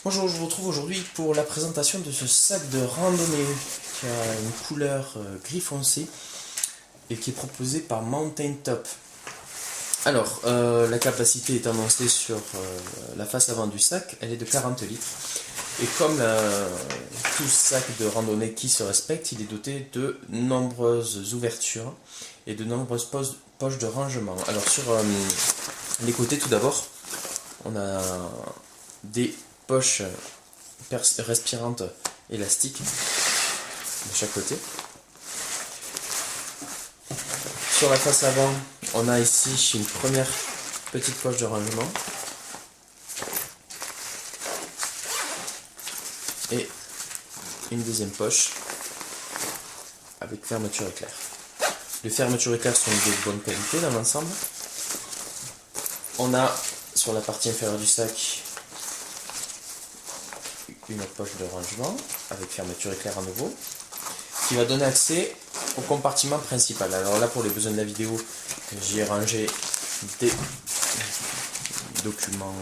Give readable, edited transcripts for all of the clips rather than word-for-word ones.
Bonjour, je vous retrouve aujourd'hui pour la présentation de ce sac de randonnée qui a une couleur gris foncé et qui est proposé par Mountain Top. Alors, la capacité est annoncée sur la face avant du sac, elle est de 40 litres. Et comme tout sac de randonnée qui se respecte, il est doté de nombreuses ouvertures et de nombreuses poches de rangement. Alors sur les côtés tout d'abord, on a des poches respirantes élastiques de chaque côté. Sur la face avant, on a ici une première petite poche de rangement et une deuxième poche avec fermeture éclair. Les fermetures éclair sont de bonne qualité dans l'ensemble. On a sur la partie inférieure du sac une poche de rangement avec fermeture éclair à nouveau qui va donner accès au compartiment principal. Alors là, pour les besoins de la vidéo, j'y ai rangé des documents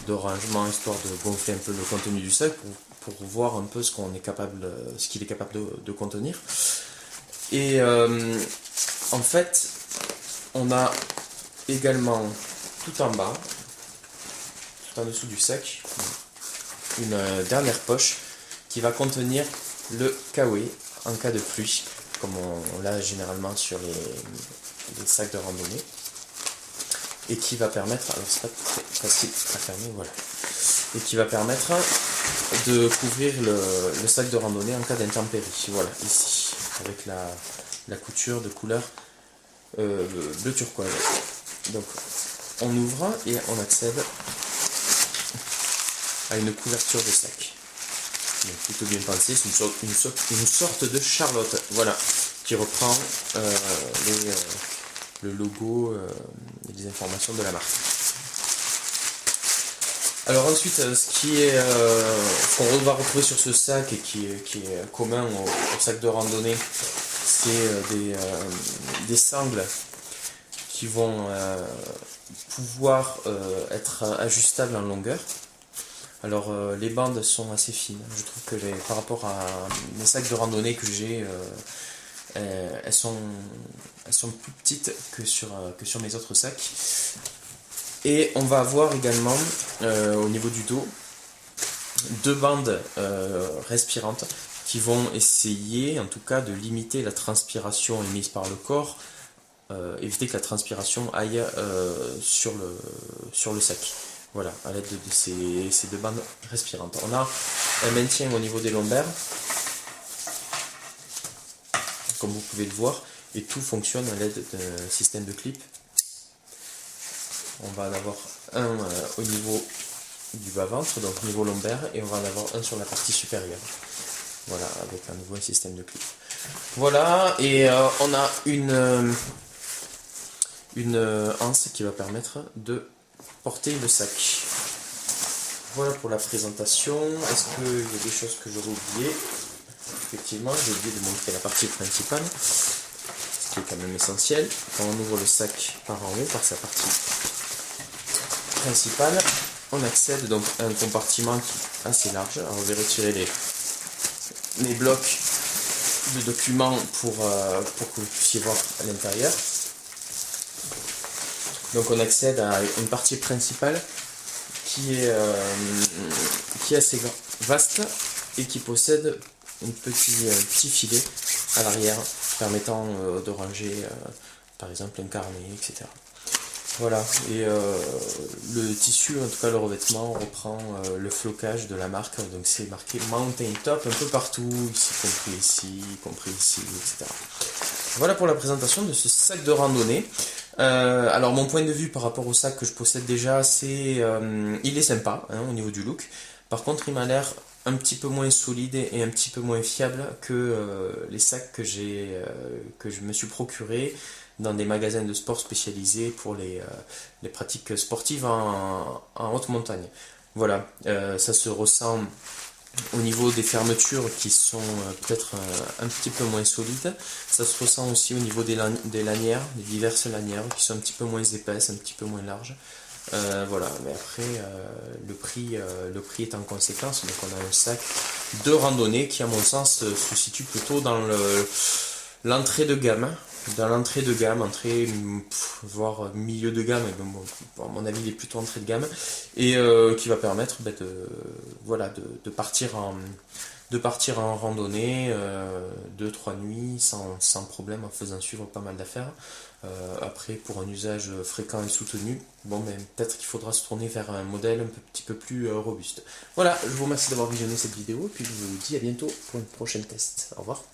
de rangement histoire de gonfler un peu le contenu du sac pour voir un peu ce qu'il est capable de contenir. Et en fait, on a également tout en bas, tout en dessous du sac, une dernière poche qui va contenir le kawaii en cas de pluie, comme on l'a généralement sur les sacs de randonnée, et qui va permettre, alors c'est pas très facile à fermer, voilà, et qui va permettre de couvrir le sac de randonnée en cas d'intempérie, voilà, ici, avec la couture de couleur bleu turquoise. Donc on ouvre et on accède à une couverture de sac. Donc, plutôt bien pensé, c'est une sorte de Charlotte, voilà, qui reprend le logo et les informations de la marque. Alors ensuite, ce qu'on va retrouver sur ce sac et qui est commun au sac de randonnée, c'est des sangles qui vont pouvoir être ajustables en longueur. Alors les bandes sont assez fines, je trouve que par rapport à mes sacs de randonnée que j'ai, elles sont plus petites que sur mes autres sacs. Et on va avoir également au niveau du dos deux bandes respirantes qui vont essayer en tout cas de limiter la transpiration émise par le corps, éviter que la transpiration aille sur le sac. Voilà, à l'aide de ces deux bandes respirantes. On a un maintien au niveau des lombaires, comme vous pouvez le voir, et tout fonctionne à l'aide d'un système de clip. On va en avoir un au niveau du bas-ventre, donc au niveau lombaire, et on va en avoir un sur la partie supérieure. Voilà, avec un nouveau système de clip. Voilà, et on a une anse qui va permettre de porter le sac. Voilà pour la présentation. Est-ce qu'il y a des choses que j'aurais oubliées? Effectivement, j'ai oublié de montrer la partie principale, ce qui est quand même essentiel. Quand on ouvre le sac par en haut, par sa partie principale, on accède donc à un compartiment qui est assez large. Alors, je vais retirer les blocs de documents pour que vous puissiez voir à l'intérieur. Donc on accède à une partie principale qui est assez vaste et qui possède un petit filet à l'arrière permettant de ranger par exemple un carnet, etc. Voilà, et le tissu, en tout cas le revêtement, reprend le flocage de la marque, donc c'est marqué Mountain Top un peu partout, ici, compris ici, etc. Voilà pour la présentation de ce sac de randonnée. Alors mon point de vue par rapport au sac que je possède déjà, c'est il est sympa hein, au niveau du look. Par contre il m'a l'air un petit peu moins solide et un petit peu moins fiable que les sacs que je me suis procuré dans des magasins de sport spécialisés pour les pratiques sportives en haute montagne. Voilà, ça se ressent au niveau des fermetures qui sont peut-être un petit peu moins solides. Ça se ressent aussi au niveau des lanières, des diverses lanières qui sont un petit peu moins épaisses, un petit peu moins larges. Voilà, mais après le prix est en conséquence, donc on a un sac de randonnée qui à mon sens se situe plutôt dans l'entrée de gamme. Dans l'entrée de gamme, voire milieu de gamme, mais bon, à mon avis il est plutôt entrée de gamme, et qui va permettre voilà, de partir en randonnée 2-3 nuits sans problème en faisant suivre pas mal d'affaires. Après, pour un usage fréquent et soutenu, bon, mais peut-être qu'il faudra se tourner vers un modèle petit peu plus robuste. Voilà, je vous remercie d'avoir visionné cette vidéo, et puis je vous dis à bientôt pour une prochaine test. Au revoir.